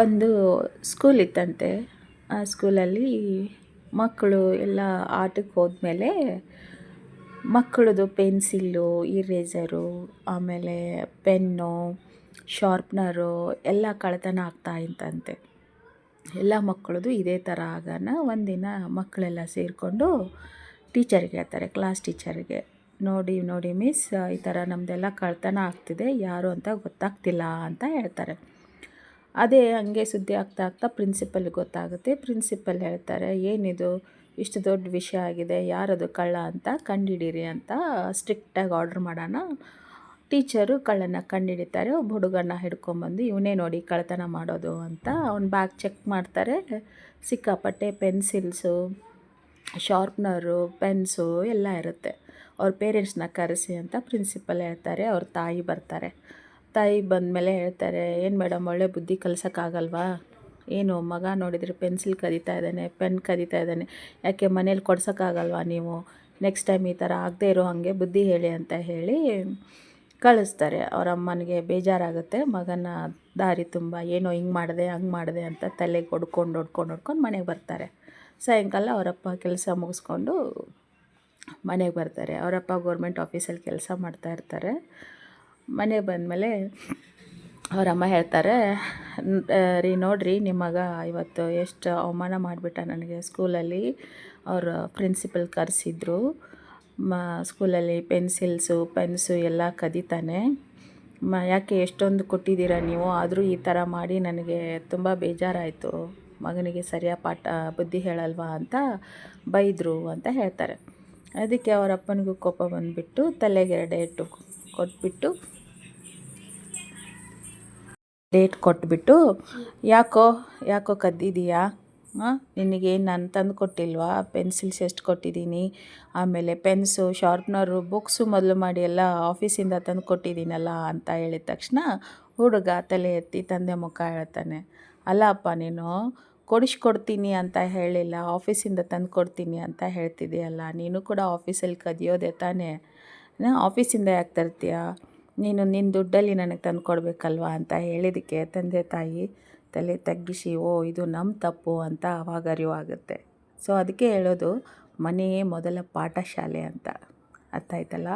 ಒಂದು ಸ್ಕೂಲ್ ಇತ್ತಂತೆ. ಆ ಸ್ಕೂಲಲ್ಲಿ ಮಕ್ಕಳು ಎಲ್ಲ ಆಟಕ್ಕೆ ಹೋದ್ಮೇಲೆ ಮಕ್ಕಳದು ಪೆನ್ಸಿಲ್ಲು, ಇರೇಸರು, ಆಮೇಲೆ ಪೆನ್ನು, ಶಾರ್ಪ್ನರು ಎಲ್ಲ ಕಳ್ಳತನ ಆಗ್ತಾ ಇತ್ತಂತೆ. ಎಲ್ಲ ಮಕ್ಕಳದು ಇದೇ ಥರ ಆಗೋಣ ಒಂದಿನ ಮಕ್ಕಳೆಲ್ಲ ಸೇರಿಕೊಂಡು ಟೀಚರ್ಗೆ ಹೇಳ್ತಾರೆ, ಕ್ಲಾಸ್ ಟೀಚರ್ಗೆ, ನೋಡಿ ನೋಡಿ ಮಿಸ್, ಈ ಥರ ನಮ್ಮದೆಲ್ಲ ಕಳ್ಳತನ ಆಗ್ತಿದೆ, ಯಾರು ಅಂತ ಗೊತ್ತಾಗ್ತಿಲ್ಲ ಅಂತ ಹೇಳ್ತಾರೆ. ಅದೇ ಹಂಗೆ ಸುದ್ದಿ ಆಗ್ತಾ ಆಗ್ತಾ ಪ್ರಿನ್ಸಿಪಲ್ಗೆ ಗೊತ್ತಾಗುತ್ತೆ. ಪ್ರಿನ್ಸಿಪಲ್ ಹೇಳ್ತಾರೆ, ಏನಿದು ಇಷ್ಟು ದೊಡ್ಡ ವಿಷಯ ಆಗಿದೆ, ಯಾರದು ಕಳ್ಳ ಅಂತ ಕಂಡುಹಿಡೀರಿ ಅಂತ ಸ್ಟ್ರಿಕ್ಟಾಗಿ ಆರ್ಡ್ರ್ ಮಾಡೋಣ. ಟೀಚರು ಕಳ್ಳನ ಕಂಡುಹಿಡಿತಾರೆ. ಒಬ್ಬ ಹುಡುಗನ ಹಿಡ್ಕೊಂಬಂದು, ಇವನೇ ನೋಡಿ ಕಳ್ಳತನ ಮಾಡೋದು ಅಂತ ಅವ್ನ ಬ್ಯಾಗ್ ಚೆಕ್ ಮಾಡ್ತಾರೆ. ಸಿಕ್ಕಾಪಟ್ಟೆ ಪೆನ್ಸಿಲ್ಸು, ಶಾರ್ಪ್ನರು, ಪೆನ್ಸು ಎಲ್ಲ ಇರುತ್ತೆ. ಅವ್ರ ಪೇರೆಂಟ್ಸ್ನ ಕರೆಸಿ ಅಂತ ಪ್ರಿನ್ಸಿಪಲ್ ಹೇಳ್ತಾರೆ. ಅವ್ರ ತಾಯಿ ಬರ್ತಾರೆ. ತಾಯಿ ಬಂದಮೇಲೆ ಹೇಳ್ತಾರೆ, ಏನು ಮೇಡಮ್, ಒಳ್ಳೆ ಬುದ್ಧಿ ಕಲ್ಸೋಕ್ಕಾಗಲ್ವಾ? ಏನು ಮಗ ನೋಡಿದರೆ ಪೆನ್ಸಿಲ್ ಕದೀತಾ ಇದ್ದಾನೆ, ಪೆನ್ ಕದೀತಾ ಇದ್ದಾನೆ, ಯಾಕೆ ಮನೇಲಿ ಕೊಡ್ಸೋಕ್ಕಾಗಲ್ವಾ ನೀವು? ನೆಕ್ಸ್ಟ್ ಟೈಮ್ ಈ ಥರ ಆಗದೆ ಇರೋ ಹಾಗೆ ಬುದ್ಧಿ ಹೇಳಿ ಅಂತ ಹೇಳಿ ಕಳಿಸ್ತಾರೆ. ಅವ್ರ ಅಮ್ಮನಿಗೆ ಬೇಜಾರಾಗುತ್ತೆ. ಮಗನ ದಾರಿ ತುಂಬ ಏನೋ ಹಿಂಗೆ ಮಾಡಿದೆ ಹಂಗೆ ಮಾಡಿದೆ ಅಂತ ತಲೆಗೆ ಹೊಡ್ಕೊಂಡು ಮನೆಗೆ ಬರ್ತಾರೆ. ಸಾಯಂಕಾಲ ಅವರಪ್ಪ ಕೆಲಸ ಮುಗಿಸ್ಕೊಂಡು ಮನೆಗೆ ಬರ್ತಾರೆ. ಅವರಪ್ಪ ಗೌರ್ಮೆಂಟ್ ಆಫೀಸಲ್ಲಿ ಕೆಲಸ ಮಾಡ್ತಾಯಿರ್ತಾರೆ. ಮನೆಗೆ ಬಂದಮೇಲೆ ಅವರಮ್ಮ ಹೇಳ್ತಾರೆ, ರೀ ನೋಡಿರಿ, ನಿಮ್ಮ ಮಗ ಇವತ್ತು ಎಷ್ಟು ಅವಮಾನ ಮಾಡಿಬಿಟ್ಟ ನನಗೆ ಸ್ಕೂಲಲ್ಲಿ. ಅವ್ರ ಪ್ರಿನ್ಸಿಪಲ್ ಕರೆಸಿದ್ರು, ಸ್ಕೂಲಲ್ಲಿ ಪೆನ್ಸಿಲ್ಸು, ಪೆನ್ಸು ಎಲ್ಲ ಕದೀತಾನೆ. ಯಾಕೆ ಎಷ್ಟೊಂದು ಕೊಟ್ಟಿದ್ದೀರಾ ನೀವು, ಆದರೂ ಈ ಥರ ಮಾಡಿ ನನಗೆ ತುಂಬ ಬೇಜಾರಾಯಿತು. ಮಗನಿಗೆ ಸರಿಯಾಗಿ ಪಾಠ ಬುದ್ಧಿ ಹೇಳಲ್ವಾ ಅಂತ ಬೈದರು ಅಂತ ಹೇಳ್ತಾರೆ. ಅದಕ್ಕೆ ಅವರಪ್ಪನಿಗೂ ಕೋಪ ಬಂದುಬಿಟ್ಟು ತಲೆಗೆ ಡೇಟ್ ಕೊಟ್ಬಿಟ್ಟು ಯಾಕೋ ಕದ್ದಿದ್ದೀಯಾ? ನಿನಗೇನು ನಾನು ತಂದು ಕೊಟ್ಟಿಲ್ವಾ? ಪೆನ್ಸಿಲ್ಸ್ ಎಷ್ಟು ಕೊಟ್ಟಿದ್ದೀನಿ, ಆಮೇಲೆ ಪೆನ್ಸು, ಶಾರ್ಪ್ನರು, ಬುಕ್ಸು ಮೊದಲು ಮಾಡಿ ಎಲ್ಲ ಆಫೀಸಿಂದ ತಂದು ಕೊಟ್ಟಿದ್ದೀನಲ್ಲ ಅಂತ ಹೇಳಿದ ತಕ್ಷಣ ಹುಡುಗ ತಲೆ ಎತ್ತಿ ತಂದೆ ಮುಖ ಹೇಳ್ತಾನೆ, ಅಲ್ಲ ಅಪ್ಪ, ನೀನು ಕೊಡಿಸ್ಕೊಡ್ತೀನಿ ಅಂತ ಹೇಳಿಲ್ಲ, ಆಫೀಸಿಂದ ತಂದು ಕೊಡ್ತೀನಿ ಅಂತ ಹೇಳ್ತಿದ್ದೀಯಲ್ಲ, ನೀನು ಕೂಡ ಆಫೀಸಲ್ಲಿ ಕದಿಯೋದೆ ತಾನೇ, ಆಫೀಸಿಂದ ಯಾಕೆ ತರ್ತೀಯ? ನೀನು ನಿನ್ನ ದುಡ್ಡಲ್ಲಿ ನನಗೆ ತಂದು ಕೊಡಬೇಕಲ್ವ ಅಂತ ಹೇಳಿದ್ದಕ್ಕೆ ತಂದೆ ತಾಯಿ ತಲೆ ತಗ್ಗಿಸಿ, ಓ ಇದು ನಮ್ಮ ತಪ್ಪು ಅಂತ ಆವಾಗ ಅರಿವಾಗುತ್ತೆ. ಸೊ ಅದಕ್ಕೆ ಹೇಳೋದು, ಮನೆಯೇ ಮೊದಲ ಪಾಠಶಾಲೆ ಅಂತ. ಅರ್ಥ ಆಯ್ತಲ್ಲ?